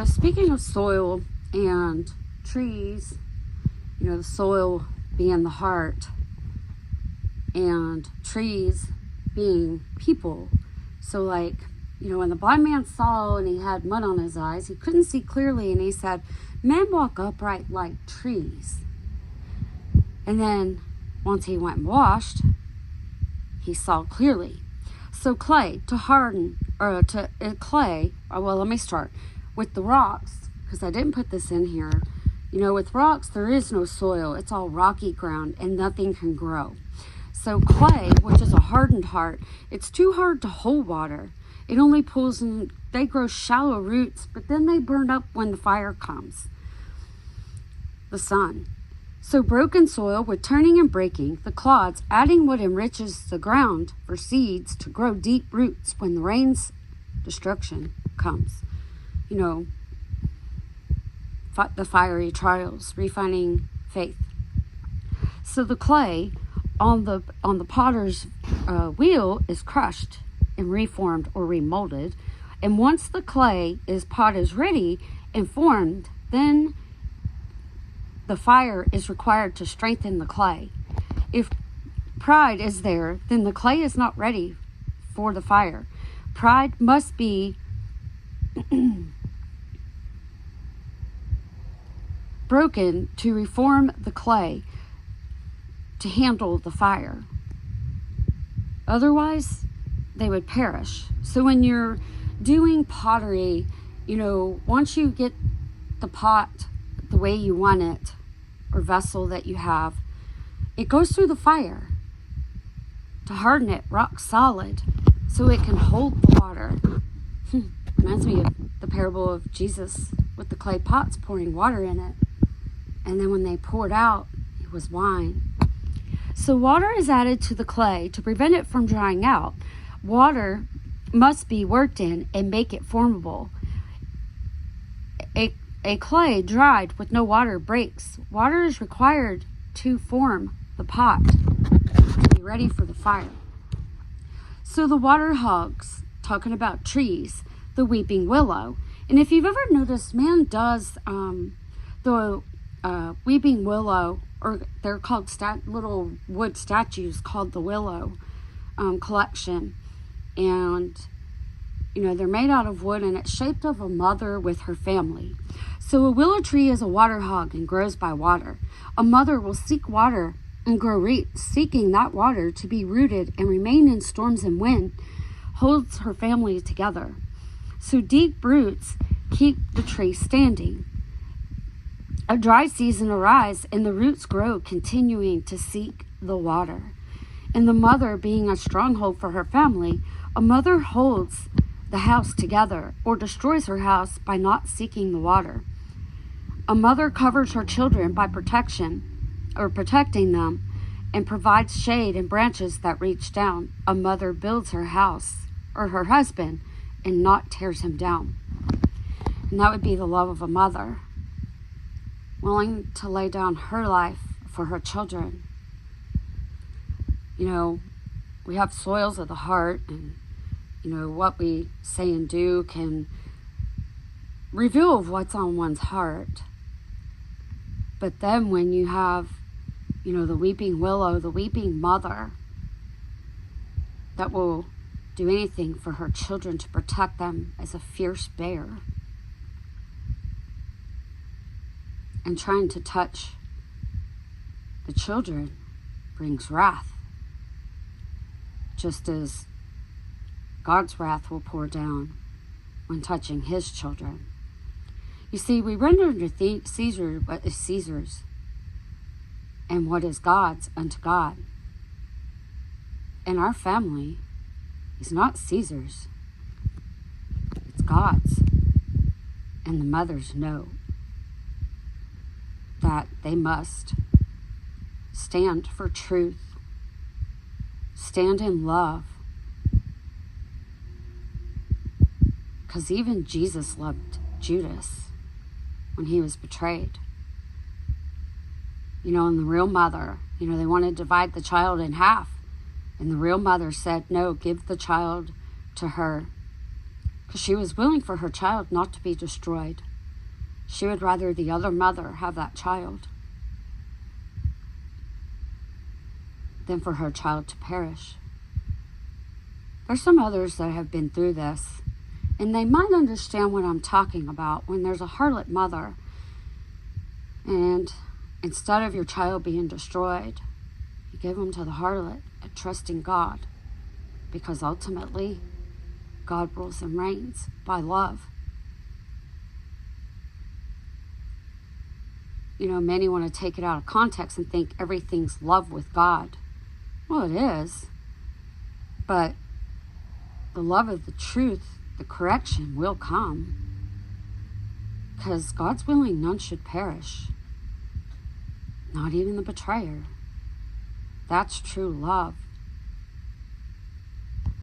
Speaking of soil and trees, the soil being the heart and trees being people. So when the blind man saw and he had mud on his eyes, he couldn't see clearly, and he said, men walk upright like trees. And then once he went and washed, he saw clearly. So clay, to harden, or to clay, let me start with the rocks, because I didn't put this in here. With rocks, there is no soil. It's all rocky ground, and nothing can grow. So clay, which is a hardened heart, it's too hard to hold water. It only pulls in, they grow shallow roots, but then they burn up when the fire comes, the sun. So broken soil with turning and breaking, the clods, adding what enriches the ground for seeds to grow deep roots when the rain's destruction comes. The fiery trials, refining faith. So the clay on the potter's wheel is crushed and reformed or remolded. And once the pot is ready and formed, then the fire is required to strengthen the clay. If pride is there, then the clay is not ready for the fire. Pride must be broken to reform the clay to handle the fire. Otherwise, they would perish. So when you're doing pottery, once you get the pot the way you want it, or vessel that you have, it goes through the fire to harden it rock solid so it can hold the water. Reminds me of the parable of Jesus with the clay pots pouring water in it. And then when they poured out, it was wine. So water is added to the clay to prevent it from drying out. Water must be worked in and make it formable. A clay dried with no water breaks. Water is required to form the pot to be ready for the fire. So the water hogs, talking about trees, the weeping willow. And if you've ever noticed, man does the weeping willow, or they're called little wood statues called the willow collection. And they're made out of wood, and it's shaped of a mother with her family. So a willow tree is a water hog and grows by water. A mother will seek water and grow roots, seeking that water to be rooted and remain in storms and wind, holds her family together. So deep roots keep the tree standing. A dry season arrives, and the roots grow, continuing to seek the water. And the mother, being a stronghold for her family, a mother holds the house together or destroys her house by not seeking the water. A mother covers her children by protecting them and provides shade and branches that reach down. A mother builds her house or her husband and not tears him down. And that would be the love of a mother, willing to lay down her life for her children. We have soils of the heart, and what we say and do can reveal what's on one's heart. But then when you have, the weeping willow, the weeping mother that will do anything for her children to protect them as a fierce bear, and trying to touch the children brings wrath, just as God's wrath will pour down when touching his children. You see, we render to Caesar what is Caesar's, and what is God's unto God. And our family is not Caesar's, it's God's. And the mothers know that they must stand for truth, stand in love, because even Jesus loved Judas when he was betrayed. And the real mother, they wanted to divide the child in half. And the real mother said, no, give the child to her. because she was willing for her child not to be destroyed. She would rather the other mother have that child than for her child to perish. There's some others that have been through this, and they might understand what I'm talking about when there's a harlot mother, and instead of your child being destroyed, you give them to the harlot and trust in God, because ultimately, God rules and reigns by love. You know, many want to take it out of context and think everything's love with God. Well, it is, but the love of the truth, the correction will come, because God's willing none should perish, not even the betrayer. That's true love.